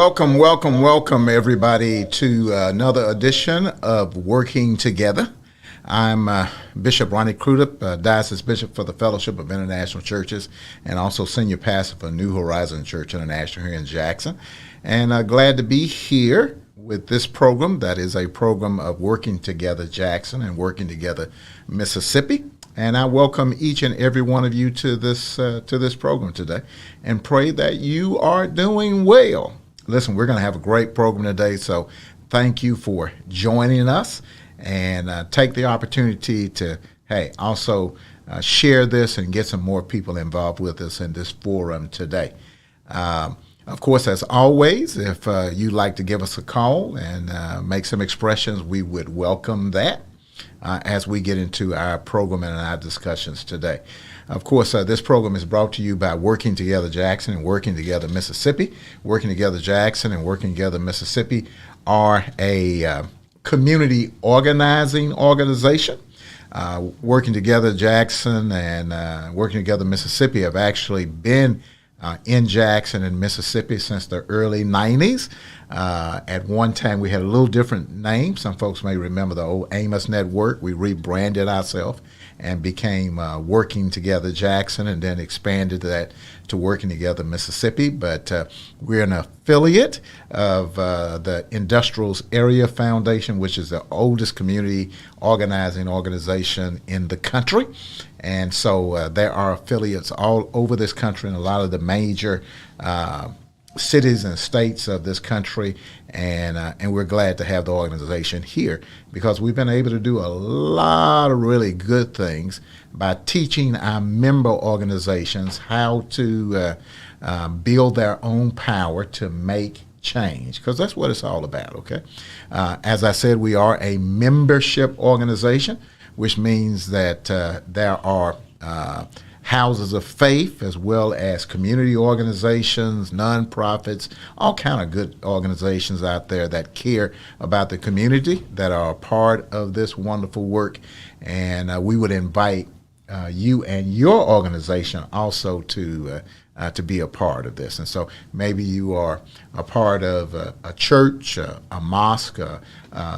Welcome, everybody, to another edition of Working Together. I'm Bishop Ronnie Crudup, Diocese Bishop for the Fellowship of International Churches, and also Senior Pastor for New Horizon Church International here in Jackson. And glad to be here with this program that is a program of Working Together Jackson and Working Together Mississippi. And I welcome each and every one of you to this program today and pray that you are doing well. Listen, we're going to have a great program today, so thank you for joining us, and take the opportunity to, also share this and get some more people involved with us in this forum today. Of course, as always, if you'd like to give us a call and make some expressions, we would welcome that as we get into our program and our discussions today. Of course, this program is brought to you by Working Together Jackson and Working Together Mississippi. Working Together Jackson and Working Together Mississippi are a community organizing organization. Working Together Jackson and Working Together Mississippi have actually been in Jackson and Mississippi since the early 90s. At one time, we had a little different name. Some folks may remember the old Amos Network. We rebranded ourselves and became Working Together Jackson, and then expanded that to Working Together Mississippi. But we're an affiliate of the Industrials Area Foundation, which is the oldest community organizing organization in the country. And so there are affiliates all over this country in a lot of the major cities and states of this country, and we're glad to have the organization here because we've been able to do a lot of really good things by teaching our member organizations how to build their own power to make change, because that's what it's all about, okay? As I said, we are a membership organization, which means that there are houses of faith as well as community organizations, nonprofits, all kind of good organizations out there that care about the community, that are a part of this wonderful work. And we would invite you and your organization also to be a part of this. And so maybe you are a part of a church, a mosque, a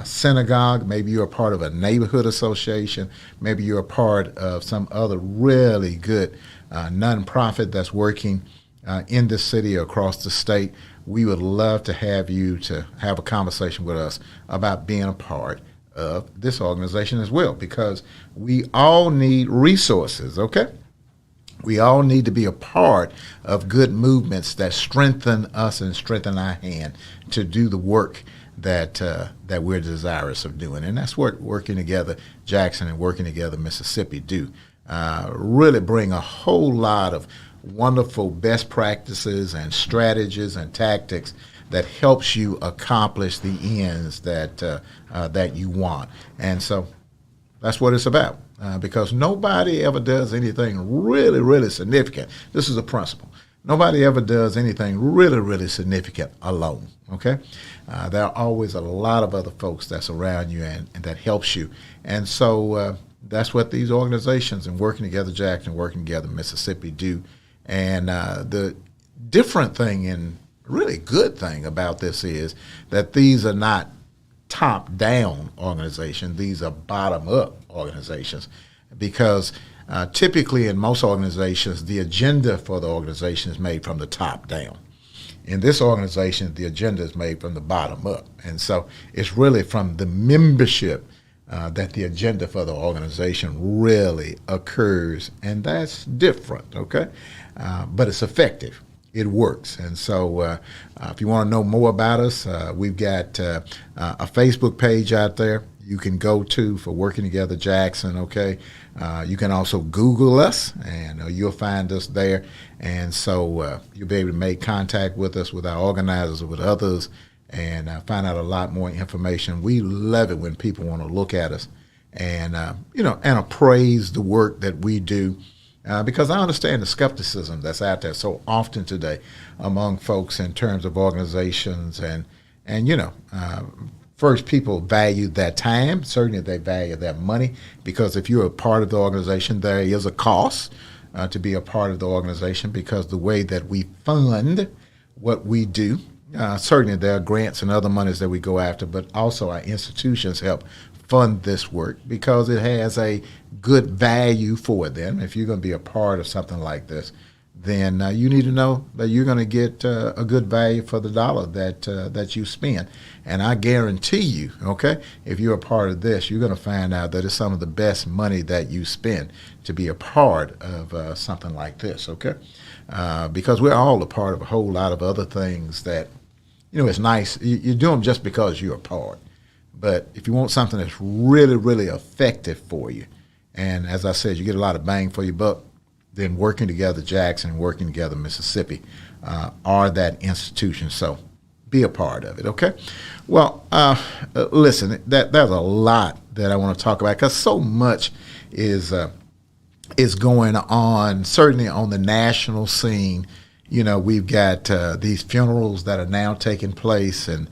synagogue. Maybe you're a part of a neighborhood association. Maybe you're a part of some other really good nonprofit that's working in the city or across the state. We would love to have you to have a conversation with us about being a part of this organization as well, because we all need resources, okay? We all need to be a part of good movements that strengthen us and strengthen our hand to do the work that we're desirous of doing. And that's what Working Together Jackson and Working Together Mississippi do. Really bring a whole lot of wonderful best practices and strategies and tactics that helps you accomplish the ends that you want. And so that's what it's about. Because nobody ever does anything really, really significant. This is a principle. Nobody ever does anything really, really significant alone, okay? There are always a lot of other folks that's around you and that helps you. And so that's what these organizations and Working Together Jackson, Working Together Mississippi do. And the different thing and really good thing about this is that these are not top-down organizations. These are bottom-up organizations, because typically in most organizations, the agenda for the organization is made from the top down. In this organization, the agenda is made from the bottom up. And so it's really from the membership that the agenda for the organization really occurs, and that's different, okay? But it's effective. It works. And so if you want to know more about us, we've got a Facebook page out there you can go to for Working Together Jackson, okay? You can also Google us, and you'll find us there. And so you'll be able to make contact with us, with our organizers, or with others, and find out a lot more information. We love it when people want to look at us and, and appraise the work that we do. Because I understand the skepticism that's out there so often today among folks in terms of organizations, and first, people value their time. Certainly, they value their money, because if you're a part of the organization, there is a cost to be a part of the organization, because the way that we fund what we do Certainly there are grants and other monies that we go after, but also our institutions help fund this work because it has a good value for them. If you're going to be a part of something like this, then you need to know that you're going to get a good value for the dollar that you spend. And I guarantee you, okay, if you're a part of this, you're going to find out that it's some of the best money that you spend to be a part of something like this, okay? Because we're all a part of a whole lot of other things that, it's nice. You do them just because you're a part. But if you want something that's really, really effective for you, and as I said, you get a lot of bang for your buck, then Working Together Jackson and Working Together Mississippi are that institution. So be a part of it, okay? Well, listen, there's a lot that I want to talk about because so much is going on, certainly on the national scene. We've got these funerals that are now taking place in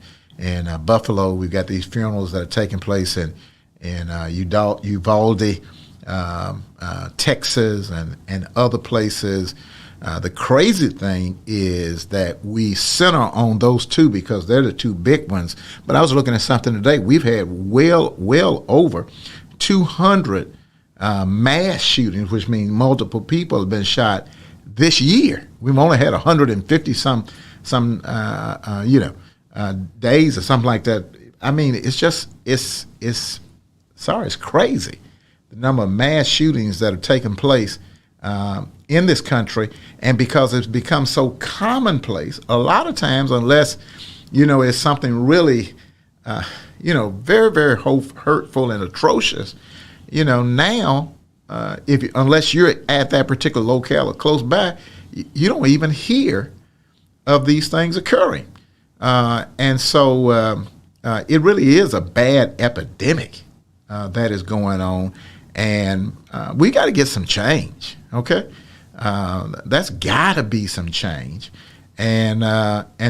Buffalo. We've got these funerals that are taking place in Uvalde, Texas, and other places. The crazy thing is that we center on those two because they're the two big ones. But I was looking at something today. We've had well over 200 mass shootings, which means multiple people have been shot this year. We've only had 150 some days or something like that. I mean, it's crazy. The number of mass shootings that are taking place in this country, and because it's become so commonplace, a lot of times, unless it's something really, very, very hurtful and atrocious, now, unless you're at that particular locale or close by, you don't even hear of these things occurring, and so it really is a bad epidemic that is going on. And we got to get some change, okay? That's got to be some change. And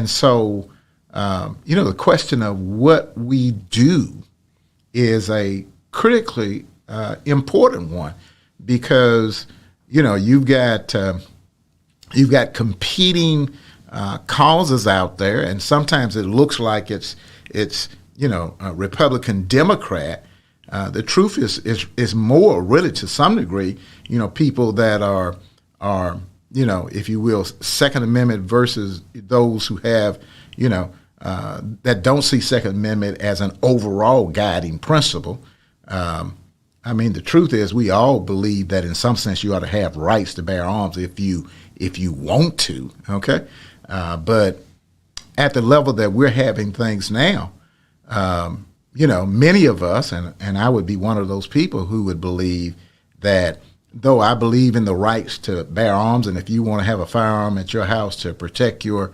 so, the question of what we do is a critically important one because, you've got competing causes out there, and sometimes it looks like it's a Republican, Democrat. The truth is more really to some degree, people that are, if you will, Second Amendment versus those who have, that don't see Second Amendment as an overall guiding principle. The truth is we all believe that in some sense you ought to have rights to bear arms if you want to, okay? But at the level that we're having things now, many of us, and I would be one of those people who would believe that though I believe in the rights to bear arms, and if you want to have a firearm at your house to protect your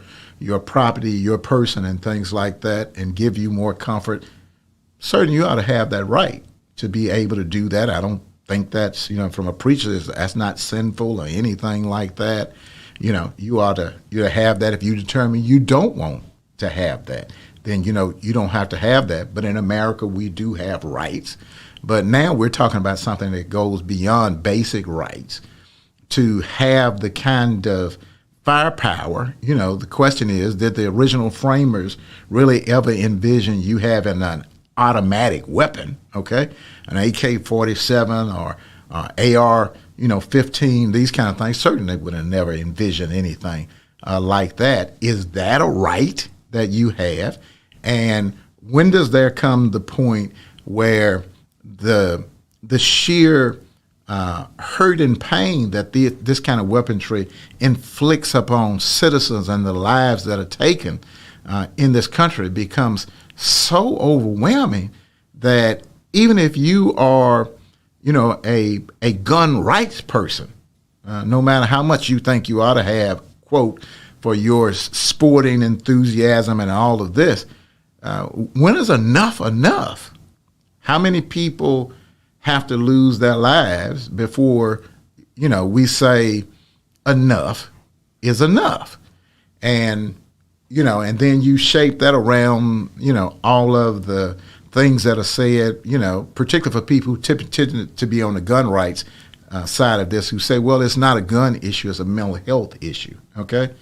property, your person, and things like that, and give you more comfort, certainly you ought to have that right to be able to do that. I don't think that's, from a preacher, that's not sinful or anything like that. You ought to have that. If you determine you don't want to have that, then, you don't have to have that. But in America, we do have rights. But now we're talking about something that goes beyond basic rights to have the kind of firepower. The question is, did the original framers really ever envision you having an automatic weapon, okay, an AK-47 or AR-15, these kind of things? Certainly would have never envisioned anything like that. Is that a right that you have? And when does there come the point where the sheer hurt and pain that this kind of weaponry inflicts upon citizens and the lives that are taken in this country becomes so overwhelming that even if you are, a gun rights person, no matter how much you think you ought to have, quote, for your sporting enthusiasm and all of this, when is enough enough? How many people have to lose their lives before, we say enough is enough? And, and then you shape that around, all of the things that are said, particularly for people who tend to be on the gun rights side of this, who say, well, it's not a gun issue, it's a mental health issue, okay?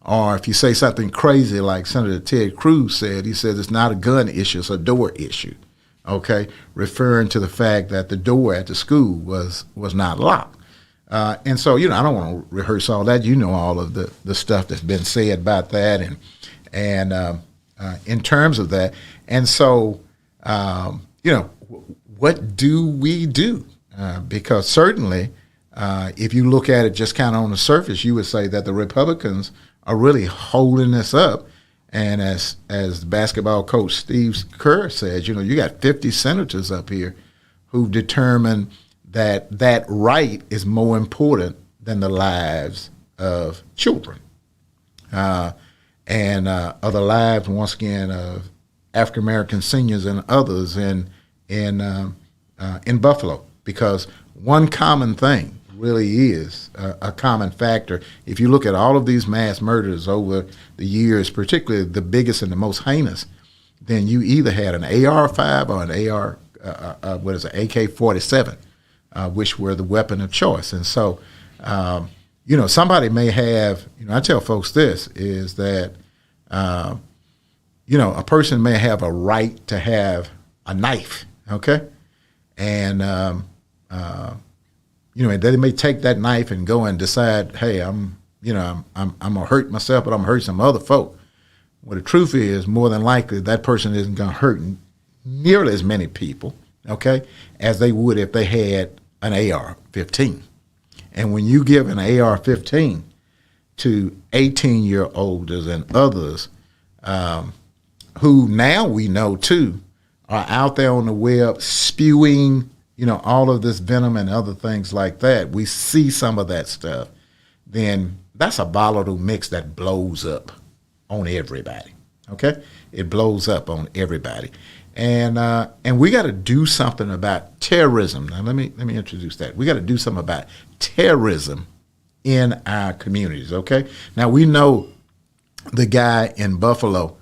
Or if you say something crazy like Senator Ted Cruz said, he says it's not a gun issue, it's a door issue, okay, referring to the fact that the door at the school was not locked. And so, I don't want to rehearse all that. You know all of the stuff that's been said about that and in terms of that. And so, what do we do? Because certainly, if you look at it just kind of on the surface, you would say that the Republicans are really holding this up. And as the basketball coach Steve Kerr said, you got 50 senators up here who've determined that right is more important than the lives of children. And other lives, once again, of African American seniors and others in Buffalo, because one common thing really is a common factor. If you look at all of these mass murders over the years, particularly the biggest and the most heinous, then you either had an AR-5 or an AK-47, which were the weapon of choice. And so, somebody may have, I tell folks this, is that, a person may have a right to have a knife, okay? And, they may take that knife and go and decide, hey, I'm gonna hurt myself, but I'm gonna hurt some other folk. Well, the truth is, more than likely, that person isn't gonna hurt nearly as many people, okay, as they would if they had an AR-15. And when you give an AR-15 to 18-year-olds and others who now we know, too, are out there on the web spewing, all of this venom and other things like that, we see some of that stuff, then that's a volatile mix that blows up on everybody, okay? It blows up on everybody. And we got to do something about terrorism. Now, let me introduce that. We got to do something about terrorism in our communities, okay? Now, we know the guy in Buffalo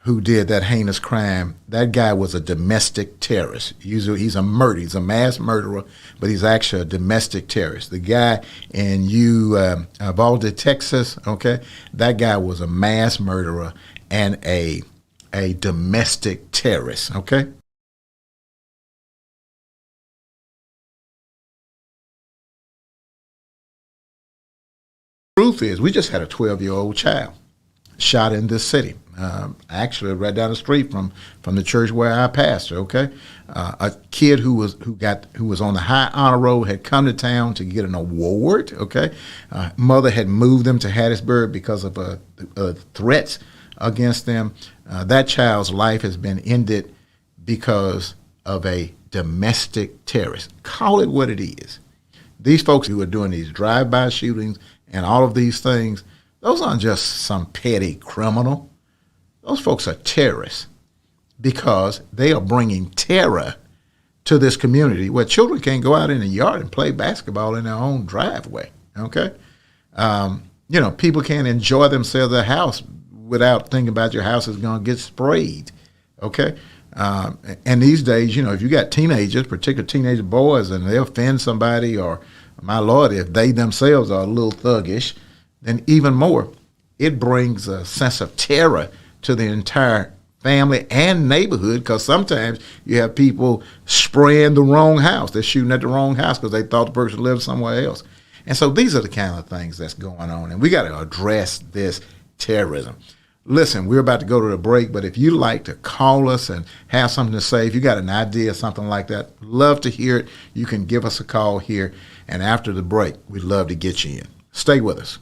who did that heinous crime. That guy was a domestic terrorist. He's a murderer. He's a mass murderer, but he's actually a domestic terrorist. The guy in Uvalde, Texas, okay, that guy was a mass murderer and a domestic terrorist, okay? Truth is, we just had a 12-year-old child shot in this city, actually right down the street from the church where I pastor, okay? A kid who was on the high honor roll had come to town to get an award, okay? Mother had moved them to Hattiesburg because of threats against them. That child's life has been ended because of a domestic terrorist. Call it what it is. These folks who are doing these drive-by shootings and all of these things, those aren't just some petty criminal. Those folks are terrorists because they are bringing terror to this community where children can't go out in the yard and play basketball in their own driveway, okay? People can't enjoy themselves at their house without thinking about your house is going to get sprayed, okay? And these days, if you got teenagers, particularly teenage boys, and they offend somebody, or, my Lord, if they themselves are a little thuggish, then even more, it brings a sense of terror to the entire family and neighborhood, because sometimes you have people spraying the wrong house. They're shooting at the wrong house because they thought the person lived somewhere else. And so these are the kind of things that's going on, and we got to address this terrorism. Listen, we're about to go to the break, but if you'd like to call us and have something to say, if you got an idea or something like that, love to hear it. You can give us a call here, and after the break, we'd love to get you in. Stay with us.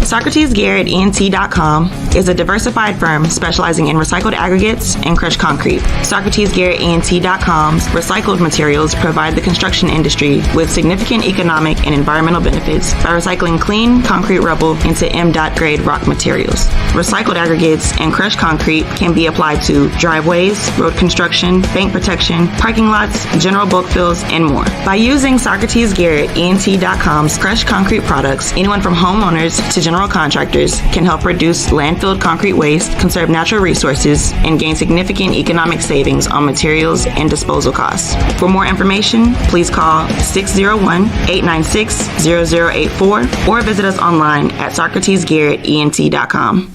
SocratesGarrettENT.com is a diversified firm specializing in recycled aggregates and crushed concrete. SocratesGarrettENT.com's recycled materials provide the construction industry with significant economic and environmental benefits by recycling clean concrete rubble into M.Dot grade rock materials. Recycled aggregates and crushed concrete can be applied to driveways, road construction, bank protection, parking lots, general bulk fills, and more. By using SocratesGarrettENT.com's crushed concrete products, anyone from homeowners to general general contractors can help reduce landfill concrete waste, conserve natural resources, and gain significant economic savings on materials and disposal costs. For more information, please call 601-896-0084 or visit us online at SocratesGarrettENT.com.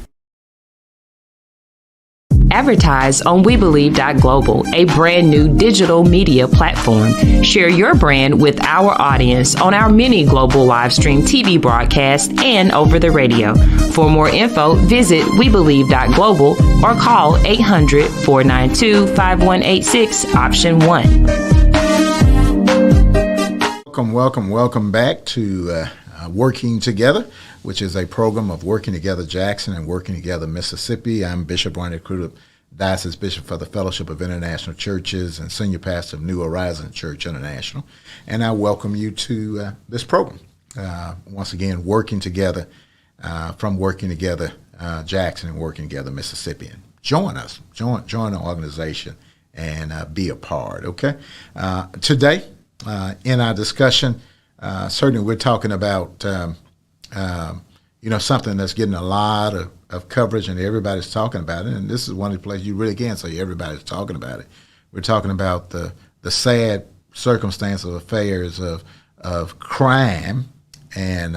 Advertise on WeBelieve.global, a brand new digital media platform. Share your brand with our audience on our many global live stream TV broadcasts and over the radio. For more info, visit WeBelieve.global or call 800-492-5186, option 1. Welcome back to Working Together, which is a program of Working Together Jackson and Working Together Mississippi. I'm Bishop Ronnie, Crudup, Diocese Bishop for the Fellowship of International Churches and Senior Pastor of New Horizon Church International. And I welcome you to this program. Once again, Working Together from Working Together Jackson and Working Together Mississippi. And join us, join the organization and be a part, okay? Today, in our discussion, certainly we're talking about something that's getting a lot of coverage and everybody's talking about it. And this is one of the places you really can say everybody's talking about it. We're talking about the sad circumstance of affairs of crime and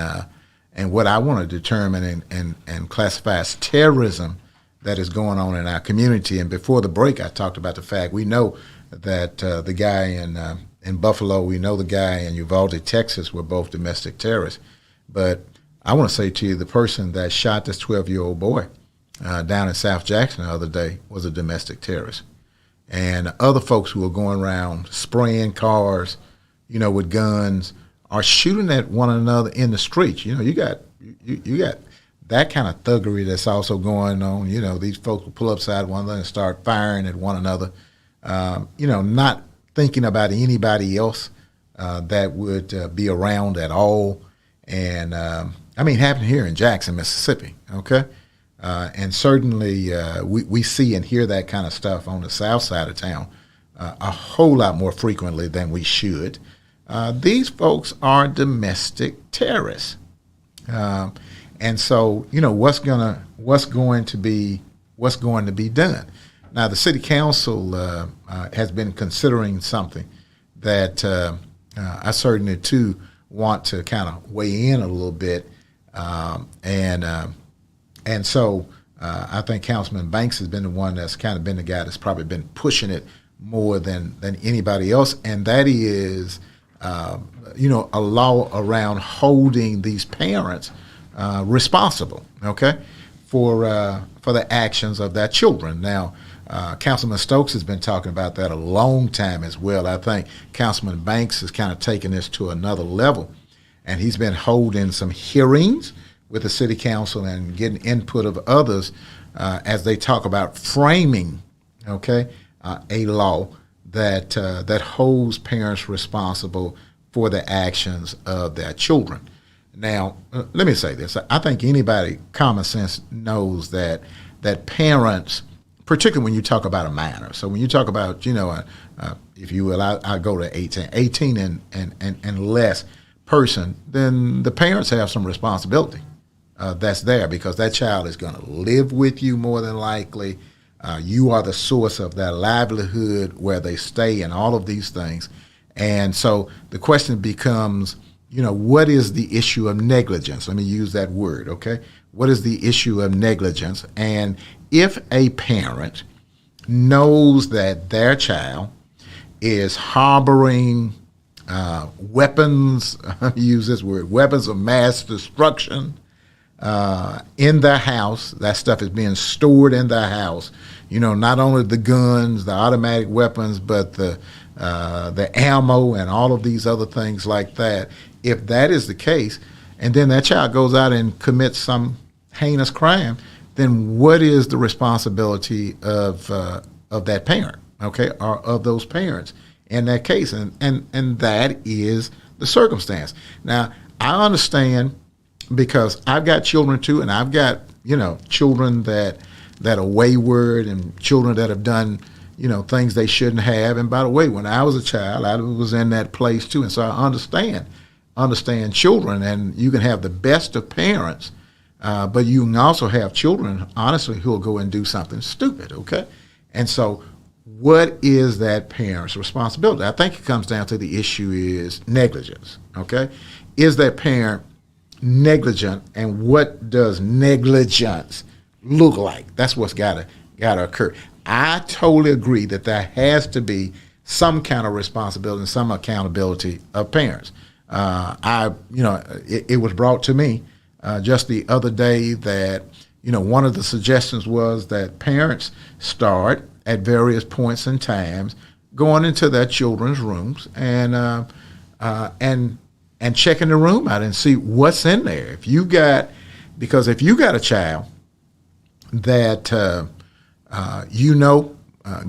what I want to determine and classify as terrorism that is going on in our community. And before the break, I talked about the fact we know that the guy in Buffalo, we know the guy in Uvalde, Texas, were both domestic terrorists. But I want to say to you, the person that shot this 12-year-old boy down in South Jackson the other day was a domestic terrorist. And other folks who are going around spraying cars, with guns, are shooting at one another in the streets. You got that kind of thuggery that's also going on. These folks will pull up beside one another and start firing at one another. Not thinking about anybody else that would be around at all. And happened here in Jackson, Mississippi, okay? And certainly we see and hear that kind of stuff on the south side of town a whole lot more frequently than we should. These folks are domestic terrorists. And so, what's going to be done? Now, the city council has been considering something that I certainly, too, want to kind of weigh in a little bit. And so I think Councilman Banks has been the one that's kind of been the guy that's probably been pushing it more than anybody else. And that is, a law around holding these parents responsible, okay, for the actions of their children. Now, Councilman Stokes has been talking about that a long time as well. I think Councilman Banks has kind of taken this to another level, and he's been holding some hearings with the city council and getting input of others as they talk about framing, okay, a law that holds parents responsible for the actions of their children. Now, let me say this. I think anybody common sense knows that parents, particularly when you talk about a minor. So when you talk about, if you will, I go to 18 and less person, then the parents have some responsibility that's there because that child is going to live with you more than likely. You are the source of their livelihood, where they stay, and all of these things. And so the question becomes, what is the issue of negligence? Let me use that word, okay? What is the issue of negligence? And if a parent knows that their child is harboring weapons, use this word, weapons of mass destruction in their house, that stuff is being stored in their house, not only the guns, the automatic weapons, but the ammo and all of these other things like that. If that is the case, and then that child goes out and commits some heinous crime, then what is the responsibility of that parent, okay, or of those parents in that case? And that is the circumstance. Now, I understand, because I've got children too, and I've got, children that are wayward and children that have done, things they shouldn't have. And by the way, when I was a child, I was in that place too. And so I understand children, and you can have the best of parents, But you can also have children, honestly, who will go and do something stupid, okay? And so what is that parent's responsibility? I think it comes down to the issue is negligence, okay? Is that parent negligent, and what does negligence look like? That's what's got to occur. I totally agree that there has to be some kind of responsibility and some accountability of parents. It was brought to me just the other day that, one of the suggestions was that parents start at various points in times going into their children's rooms and checking the room out and see what's in there. Because if you got a child that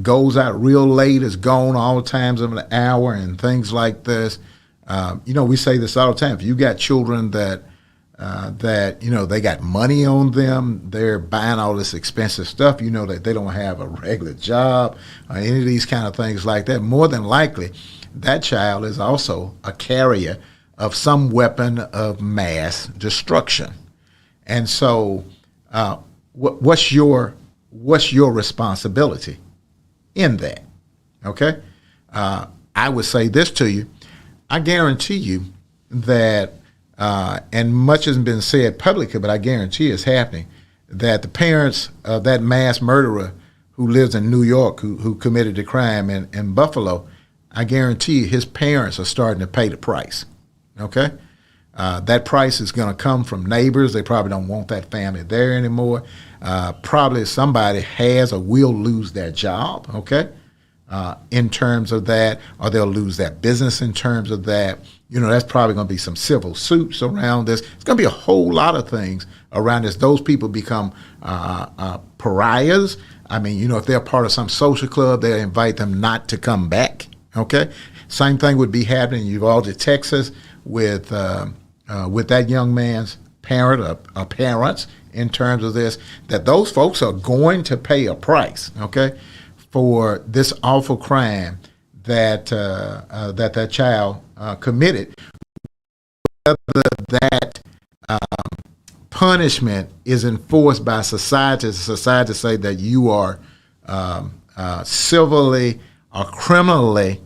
goes out real late, is gone all times of an hour and things like this, we say this all the time. If you got children that they got money on them, they're buying all this expensive stuff, that they don't have a regular job or any of these kind of things like that, more than likely that child is also a carrier of some weapon of mass destruction. And so what's your responsibility in that? Okay? I would say this to you. I guarantee you that, and much has been said publicly, but I guarantee it's happening, that the parents of that mass murderer who lives in New York, who committed the crime in Buffalo, I guarantee you his parents are starting to pay the price. Okay? That price is going to come from neighbors. They probably don't want that family there anymore. Probably somebody has or will lose their job, okay, in terms of that, or they'll lose their business in terms of that. That's probably going to be some civil suits around this. It's going to be a whole lot of things around this. Those people become pariahs. I mean, if they're part of some social club, they invite them not to come back, okay? Same thing would be happening in Uvalde, Texas, with that young man's parents in terms of this, that those folks are going to pay a price, okay, for this awful crime that that child committed. Whether that punishment is enforced by society say that you are civilly or criminally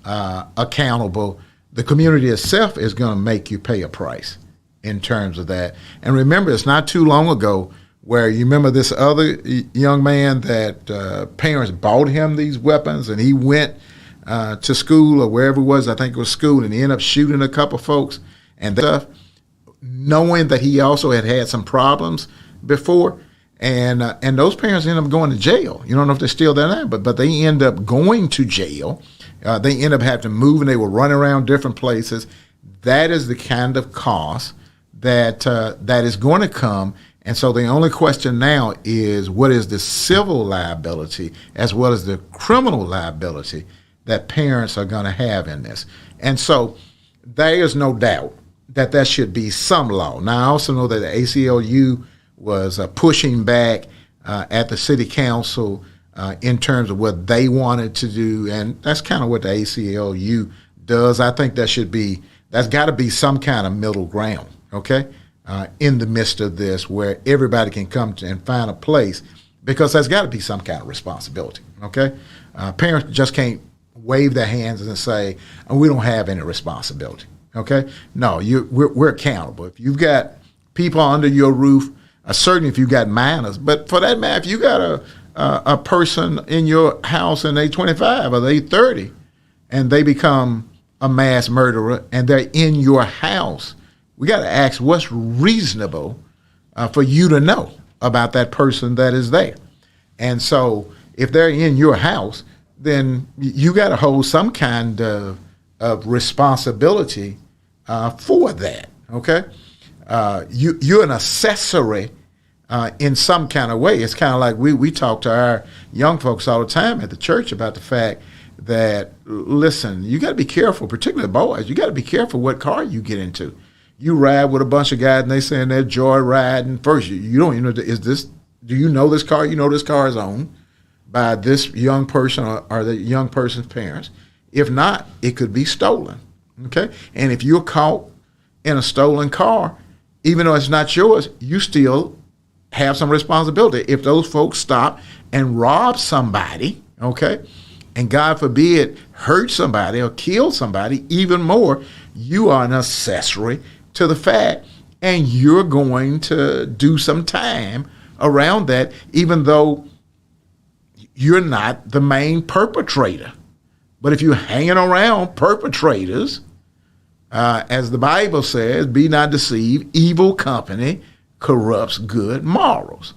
accountable, the community itself is going to make you pay a price in terms of that. And remember, it's not too long ago where you remember this other young man that parents bought him these weapons, and he went to school or wherever it was, I think it was school, and he ended up shooting a couple folks and stuff, knowing that he also had some problems before. And those parents end up going to jail. You don't know if they're still there now, but they end up going to jail. They end up having to move, and they will run around different places. That is the kind of cost that is going to come. And so the only question now is, what is the civil liability as well as the criminal liability that parents are going to have in this? And so there is no doubt that there should be some law. Now, I also know that the ACLU was pushing back at the city council in terms of what they wanted to do, and that's kind of what the ACLU does. I think that's got to be some kind of middle ground, okay, in the midst of this, where everybody can come to and find a place, because there's got to be some kind of responsibility, okay? Parents just can't wave their hands and say, oh, we don't have any responsibility, okay? No, we're accountable. If you've got people under your roof, certainly if you got minors, but for that matter, if you got a person in your house and they 25 or they 30 and they become a mass murderer and they're in your house, we got to ask what's reasonable for you to know about that person that is there. And so if they're in your house, then you got to hold some kind of responsibility for that, okay? You're an accessory in some kind of way. It's kind of like we talk to our young folks all the time at the church about the fact that, listen, you got to be careful, particularly boys. You got to be careful what car you get into. You ride with a bunch of guys and they saying they're joy riding. First, you don't even know, do you know this car? You know this car is owned by this young person or the young person's parents. If not, it could be stolen, okay? And if you're caught in a stolen car, even though it's not yours, you still have some responsibility. If those folks stop and rob somebody, okay, and God forbid hurt somebody or kill somebody, even more, you are an accessory to the fact, and you're going to do some time around that, even though you're not the main perpetrator. But if you're hanging around perpetrators, as the Bible says, be not deceived, evil company corrupts good morals.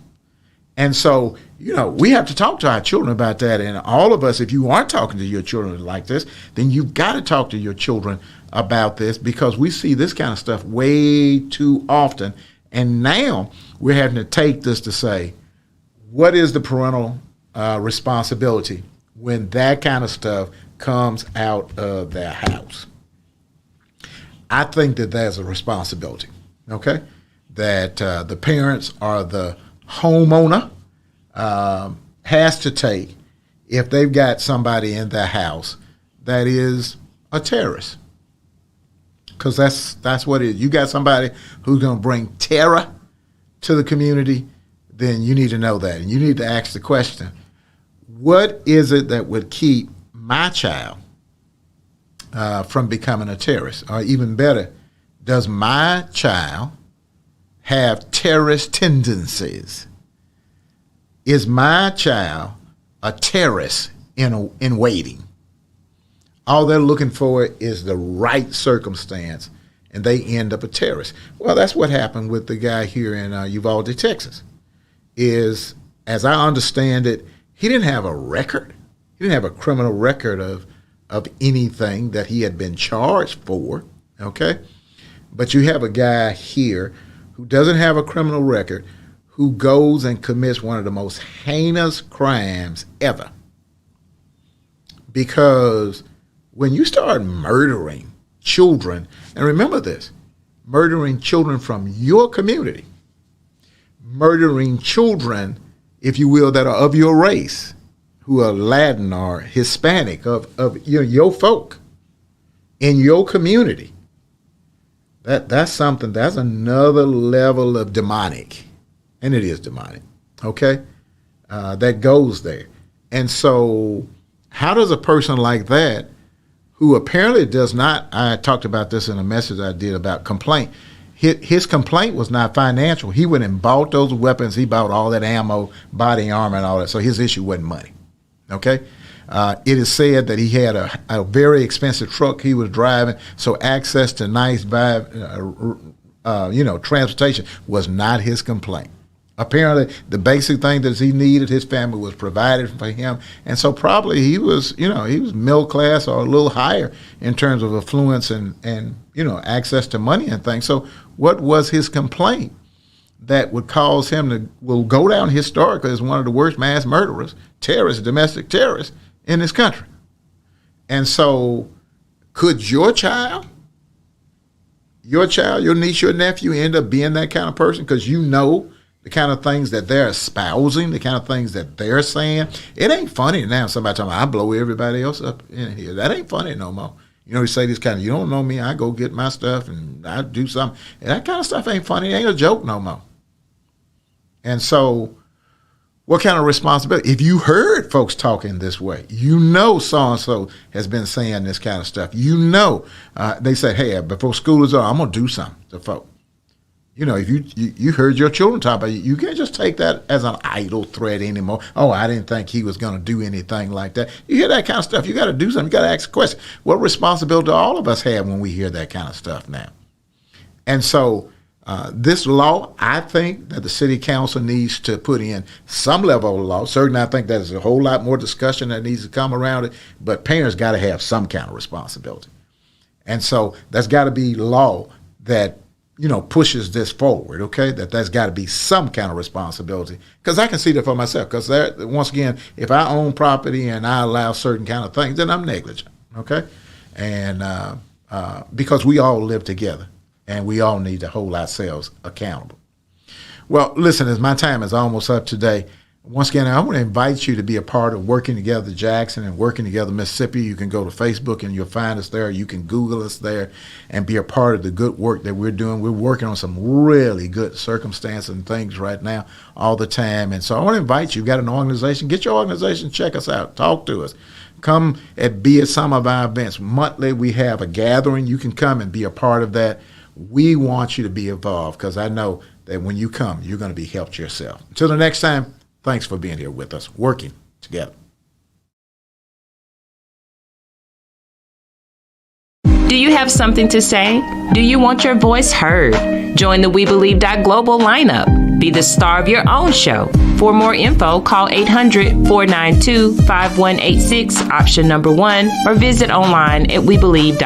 And so, we have to talk to our children about that. And all of us, if you aren't talking to your children like this, then you've got to talk to your children about this, because we see this kind of stuff way too often. And now we're having to take this to say, what is the parental responsibility when that kind of stuff comes out of their house? I think that there's a responsibility, okay, that the parents are the homeowner has to take if they've got somebody in their house that is a terrorist. Because that's what it is. You got somebody who's going to bring terror to the community, then you need to know that. And you need to ask the question, what is it that would keep my child from becoming a terrorist? Or even better, does my child have terrorist tendencies? Is my child a terrorist in waiting? All they're looking for is the right circumstance, and they end up a terrorist. Well, that's what happened with the guy here in Uvalde, Texas. Is, as I understand it, he didn't have a record. He didn't have a criminal record of anything that he had been charged for, okay? But you have a guy here who doesn't have a criminal record, who goes and commits one of the most heinous crimes ever. Because when you start murdering children, and remember this, murdering children from your community, murdering children, if you will, that are of your race, who are Latin or Hispanic, of your folk in your community, that's something, that's another level of demonic. And it is demonic, okay? That goes there. And so how does a person like that, who apparently does not, I talked about this in a message I did about complaint, his complaint was not financial. He went and bought those weapons. He bought all that ammo, body armor, and all that. So his issue wasn't money, okay? It is said that he had a very expensive truck he was driving, so access to nice transportation was not his complaint. Apparently, the basic thing that he needed, his family was provided for him, and so probably he was middle class or a little higher in terms of affluence and access to money and things. So, what was his complaint that would cause him to go down historically as one of the worst mass murderers, terrorists, domestic terrorists in this country? And so, could your child, your niece, your nephew end up being that kind of person? Because the kind of things that they're espousing, the kind of things that they're saying. It ain't funny now. Somebody talking about, I blow everybody else up in here. That ain't funny no more. You say this kind of, you don't know me, I go get my stuff and I do something. And that kind of stuff ain't funny. It ain't a joke no more. And so what kind of responsibility? If you heard folks talking this way, so-and-so has been saying this kind of stuff. They say, hey, before school is over, I'm going to do something to folks. If you heard your children talk about it, you can't just take that as an idle threat anymore. Oh, I didn't think he was going to do anything like that. You hear that kind of stuff, you got to do something. You got to ask a question. What responsibility do all of us have when we hear that kind of stuff now? And so this law, I think that the city council needs to put in some level of law. Certainly, I think there's a whole lot more discussion that needs to come around it, but parents got to have some kind of responsibility. And so there's got to be law that pushes this forward, okay? That's got to be some kind of responsibility. Because I can see that for myself. Because once again, if I own property and I allow certain kind of things, then I'm negligent, okay? And because we all live together and we all need to hold ourselves accountable. Well, listen, as my time is almost up today, Once again, I want to invite you to be a part of Working Together Jackson and Working Together Mississippi. You can go to Facebook and you'll find us there. You can Google us there and be a part of the good work that we're doing. We're working on some really good circumstances and things right now all the time. And so I want to invite you. You've got an organization. Get your organization. Check us out. Talk to us. Come and be at some of our events. Monthly, we have a gathering. You can come and be a part of that. We want you to be involved because I know that when you come, you're going to be helped yourself. Until the next time, thanks for being here with us, working together. Do you have something to say? Do you want your voice heard? Join the We Believe Global lineup. Be the star of your own show. For more info, call 800-492-5186, option number 1, or visit online at webelieve.com.